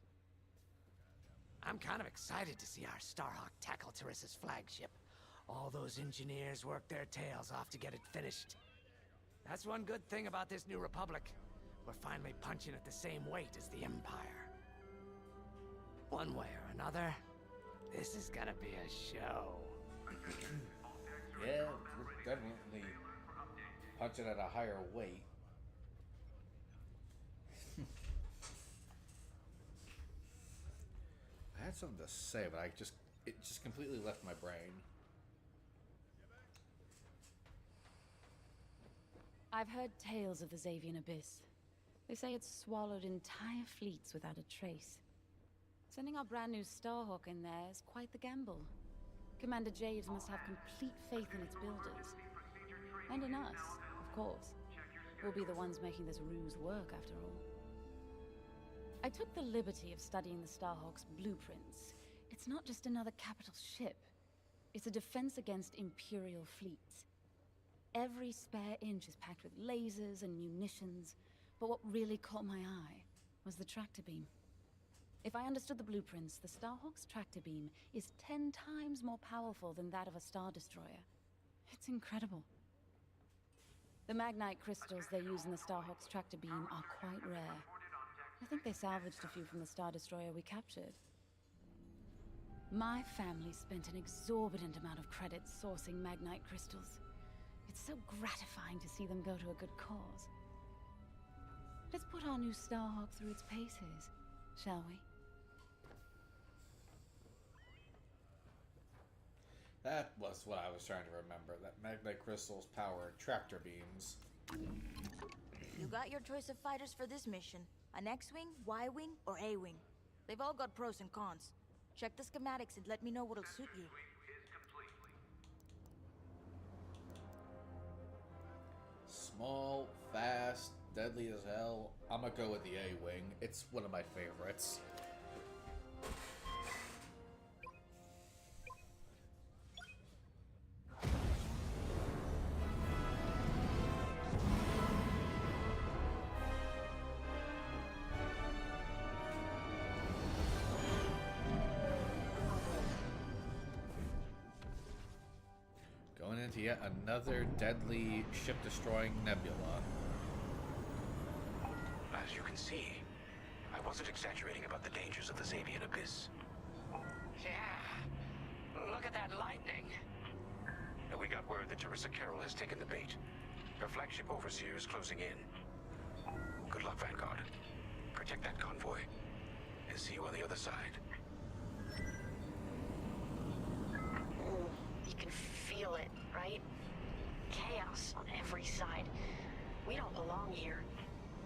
I'm kind of excited to see our Starhawk tackle Teresa's flagship. All those engineers worked their tails off to get it finished. That's one good thing about this new Republic. We're finally punching at the same weight as the Empire. One way or another, this is gonna be a show. Yeah, we're definitely punching at a higher weight. I had something to say, but it just completely left my brain. I've heard tales of the Xavian Abyss. They say it's swallowed entire fleets without a trace. Sending our brand new Starhawk in there is quite the gamble. Commander Javes must have complete faith in its builders. And in us, of course. We'll be the ones making this ruse work, after all. I took the liberty of studying the Starhawk's blueprints. It's not just another capital ship. It's a defense against Imperial fleets. Every spare inch is packed with lasers and munitions, but what really caught my eye was the tractor beam. If I understood the blueprints, the Starhawk's tractor beam is 10 times more powerful than that of a Star Destroyer. It's incredible. The Magnite crystals they use in the Starhawk's tractor beam are quite rare. I think they salvaged a few from the Star Destroyer we captured. My family spent an exorbitant amount of credits sourcing Magnite crystals. It's so gratifying to see them go to a good cause. Let's put our new Starhawk through its paces, shall we? That was what I was trying to remember. That Magnite crystals power tractor beams. You got your choice of fighters for this mission. An X-Wing, Y-Wing, or A-Wing. They've all got pros and cons. Check the schematics and let me know what'll suit you. Small, fast, deadly as hell. I'm gonna go with the A-Wing. It's one of my favorites. into yet another deadly ship-destroying nebula. As you can see, I wasn't exaggerating about the dangers of the Xavian Abyss. Yeah. Look at that lightning. And we got word that Teresa Carroll has taken the bait. Her flagship Overseer is closing in. Good luck, Vanguard. Protect that convoy. And see you on the other side. You can feel it, right? Chaos on every side. We don't belong here.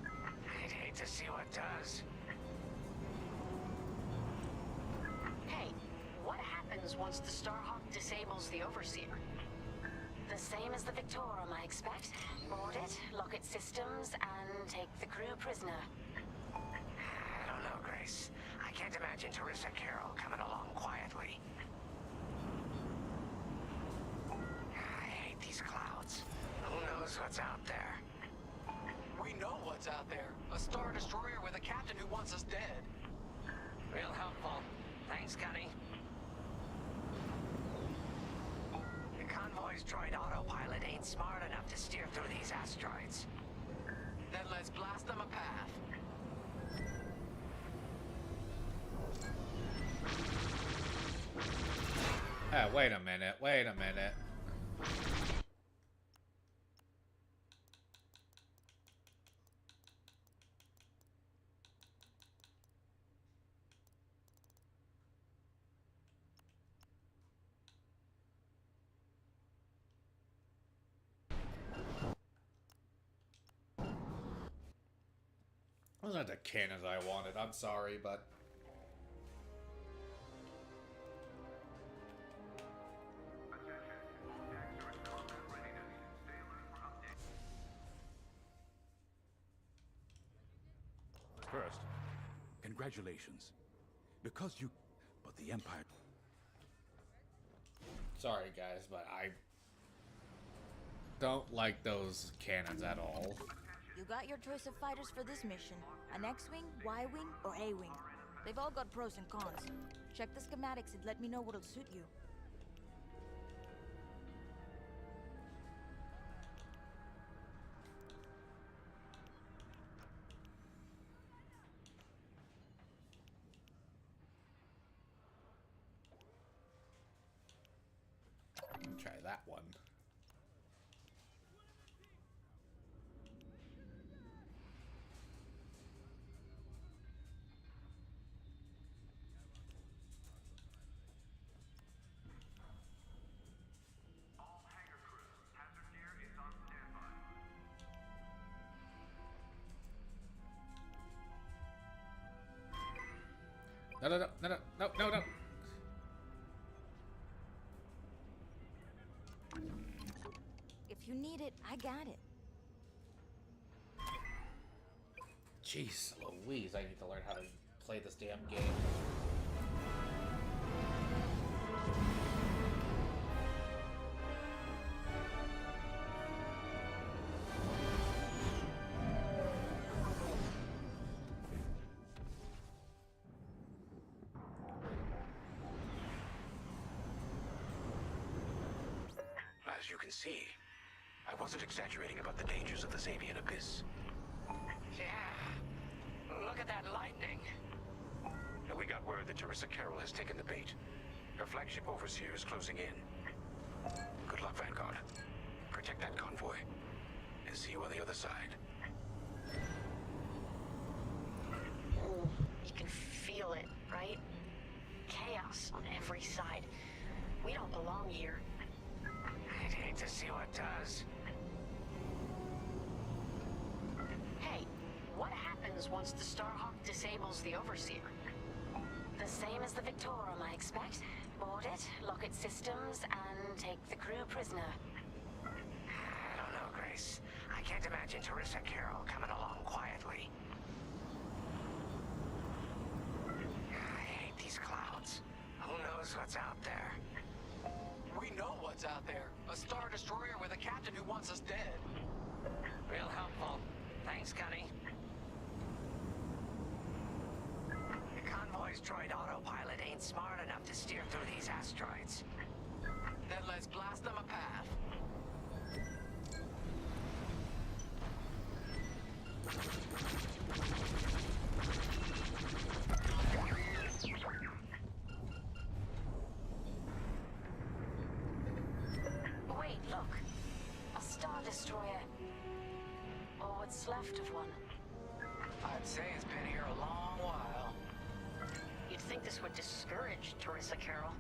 I'd hate to see what does. Hey, what happens once the Starhawk disables the Overseer? The same as the Victorum, I expect. Board it, lock its systems, and take the crew prisoner. I don't know, Grace. I can't imagine Teresa Carroll coming along quietly. I hate these clouds. Who knows what's out there? We know what's out there. A Star Destroyer with a captain who wants us dead. Real helpful. Thanks, Gunny. The convoy's droid autopilot ain't smart enough to steer through these asteroids. Then let's blast them a path. Wait a minute, wait a minute. Those aren't the cannons I wanted, I'm sorry, but... First, congratulations. Because you... But the Empire... Sorry, guys, but I... don't like those cannons at all. You got your choice of fighters for this mission. An X-Wing, Y-Wing, or A-Wing. They've all got pros and cons. Check the schematics and let me know what'll suit you. Try that one. No, no, no, no, no, no, no, no. If you need it, I got it. Jeez Louise, I need to learn how to play this damn game. As you can see, I wasn't exaggerating about the dangers of the Xavian Abyss. Yeah. Look at that lightning. And we got word that Teresa Carroll has taken the bait. Her flagship Overseer is closing in. Good luck, Vanguard. Protect that convoy. And see you on the other side. You can feel it, right? Chaos on every side. We don't belong here. I'd hate to see what does. Hey, what happens once the Starhawk disables the Overseer? The same as the Victorum, I expect. Board it, lock its systems, and take the crew prisoner. I don't know, Grace. I can't imagine Teresa Carroll coming along quietly. I hate these clouds. Who knows what's out there? We know what's out there. A Star Destroyer with a captain who wants us dead. Real helpful. Thanks, Gunny. The convoy's droid autopilot ain't smart enough to steer through these asteroids. Then let's blast them a path. Wait, look. A Star Destroyer. Or what's left of one. I'd say it's been here a long while. You'd think this would discourage Teresa Carroll.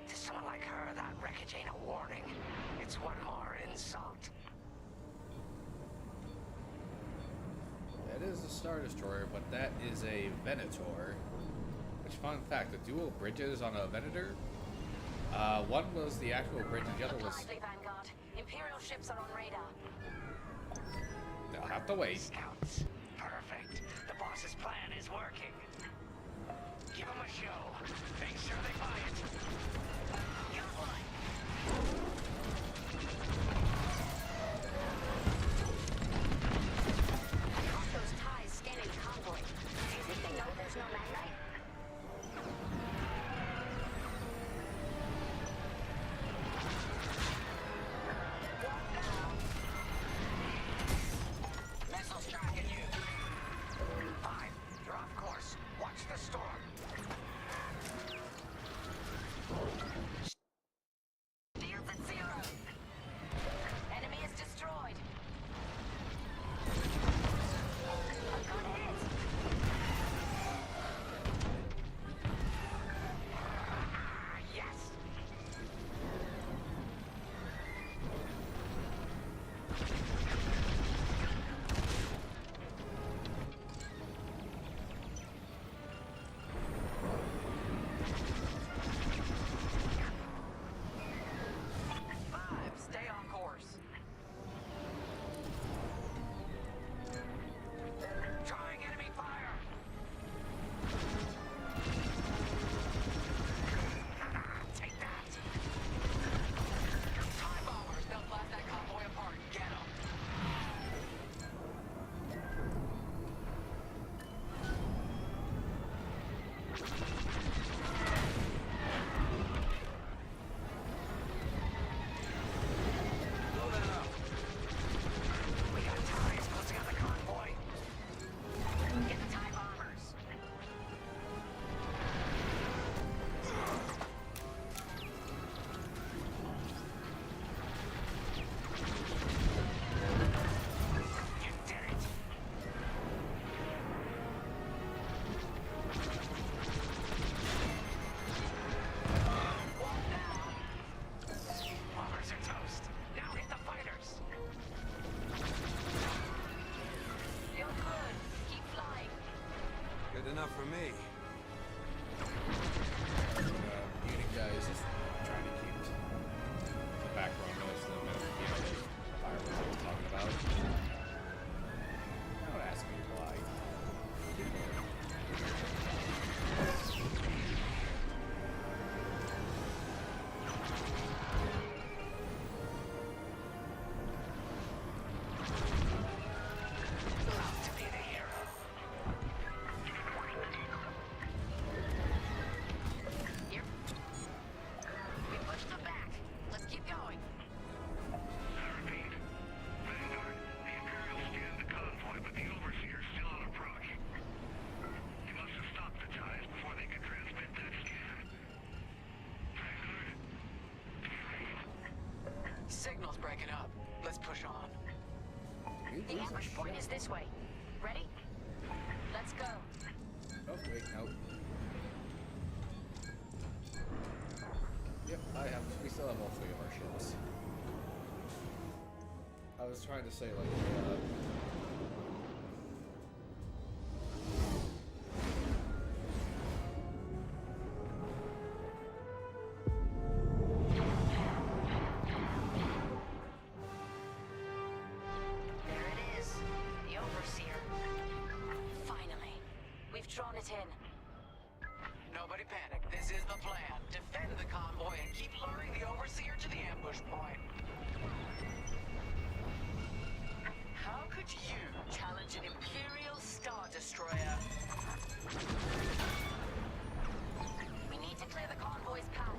To someone like her, that wreckage ain't a warning. It's one more insult. That is a Star Destroyer, but that is a Venator. Which, fun fact, the dual bridges on a Venator, one was the actual bridge and the other was... Lively, Vanguard. Imperial ships are on radar. They'll have to wait. Scouts. Perfect. The boss's plan is working. Give them a show. Make sure they buy it. Got one. Drop those ties scanning the convoy. Do you think they know there's no magnite? Missiles tracking you. 5. You're off course. Watch the storm. Shields at 0. Enemy is destroyed. A good hit. Yes. Stay on course. Drawing enemy fire. Take that. Time bombers, they'll blast that convoy apart. Get them. Load it up. We got ties closing on the convoy. Get the TIE bombers. You did it. Bombers are toast. Now hit the fighters. You're good. Keep flying. Good enough for me. Muting guys, just trying to keep the background noise to the minute, the fireworks that we're talking about. Don't ask me why. Love to be the hero. Here. We pushed them back. Let's keep going. Vanguard, the Imperial scanned the convoy, but the Overseer's still on approach. You must have stopped the ties before they could transmit that scan. Vanguard? Signal's breaking up. Let's push on. The ambush point is this way. Ready? Let's go. Oh, wait, no. Yep, we still have all 3 of our ships. I was trying to say, like, There it is. The Overseer. Finally. We've drawn it in. Nobody panic. This is the plan. Defend the convoy and keep luring the Overseer to the ambush point. How could you challenge an Imperial Star Destroyer? We need to clear the convoy's path.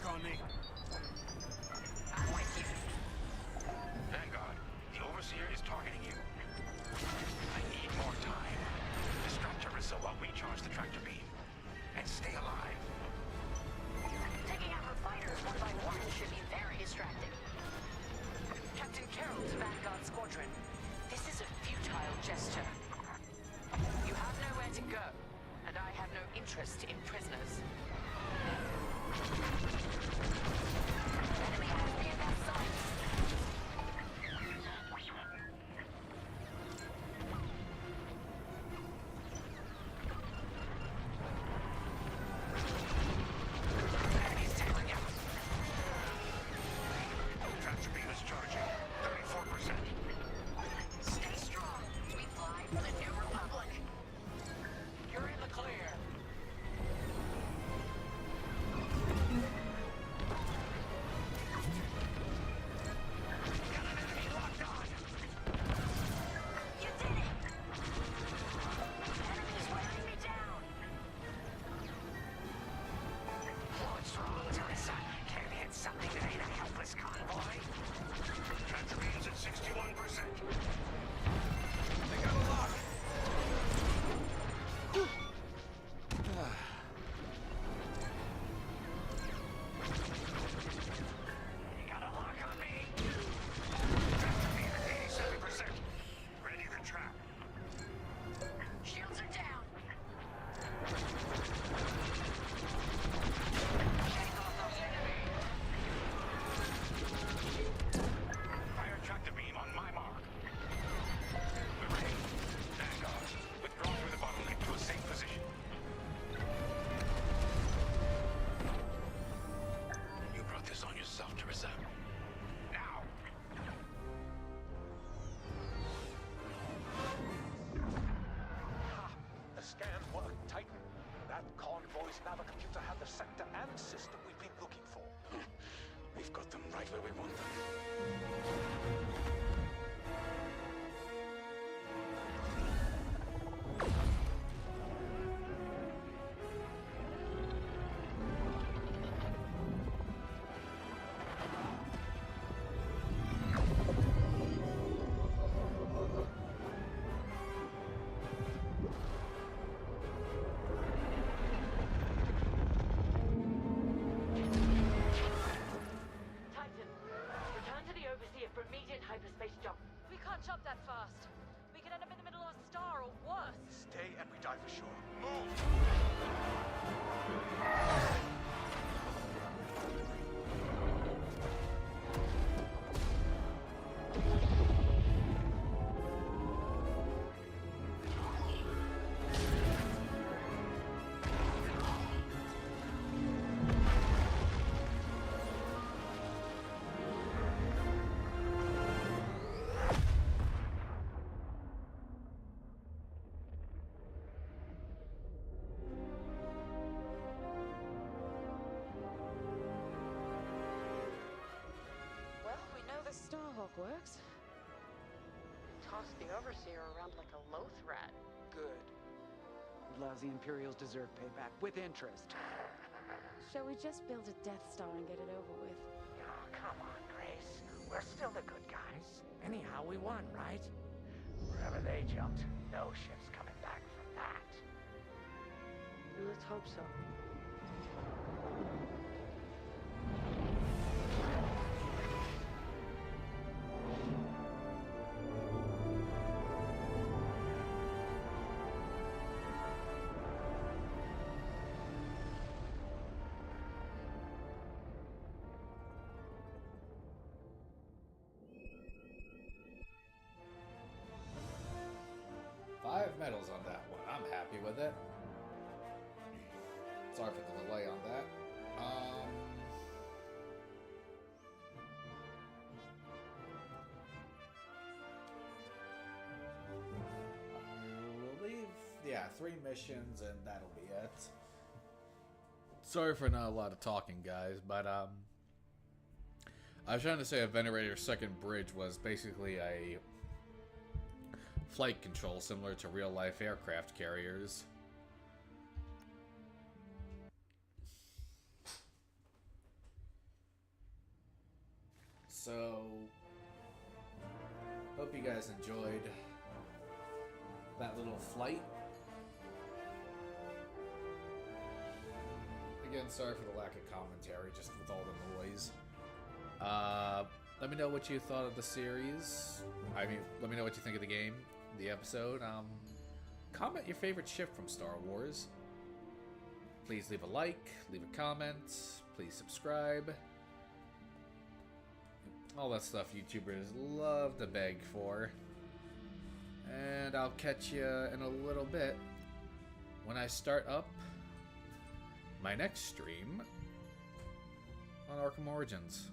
lock on me. I'm with you. Vanguard, the Overseer is targeting you. I need more time. Distract Teresa while we charge the tractor beam. And stay alive. Taking out her fighters one by one should be very distracting. Captain Carroll to Vanguard Squadron. This is a futile gesture. You have nowhere to go, and I have no interest in prisoners. Enemy has me in their sights. Enemy's tailing you. Tractor beam is charging. 34%. Stay strong. We fly for the New Republic. You're in the clear. Got an enemy locked on. You did it! Enemy's wearing me down. What's wrong, Teresa? Can't hit something that ain't a helpless convoy? Tractor beam's at 61%. They got a lock. You got a lock on me? Tractor beam at 87%. Ready to trap. Shields are down. Shake off those enemy. Fire tractor beam on my mark. We're ready. Vanguard, withdraw through the bottleneck to a safe position. You brought this on yourself, Teresa. Now! The scan worked, Titan. That convoy's navicomputer had the sector and system we've been looking for. We've got them right where we want them. Titan, return to the Overseer for immediate hyperspace jump. We can't jump that fast. We could end up in the middle of a star or worse. Stay and we dive for sure. Move! Well, we know the Starhawk works. Toss the Overseer around like a loath rat. Good. Lousy Imperials deserve payback with interest. Shall we just build a Death Star and get it over with? Oh, come on, Grace. We're still the good guys. Anyhow, we won, right? Wherever they jumped, no ship's coming back from that. Let's hope so. Five medals on that one. I'm happy with it. Sorry for the delay on that. I will leave, yeah, 3 missions and that'll be it. Sorry for not a lot of talking, guys, but I was trying to say a Venerator's second bridge was basically a flight control similar to real-life aircraft carriers. So, hope you guys enjoyed that little flight. Again, sorry for the lack of commentary, just with all the noise. Let me know what you thought of the series. I mean, let me know what you think of the game, the episode. Comment your favorite ship from Star Wars. Please leave a like, leave a comment, please subscribe. All that stuff YouTubers love to beg for. And I'll catch you in a little bit when I start up my next stream on Arkham Origins.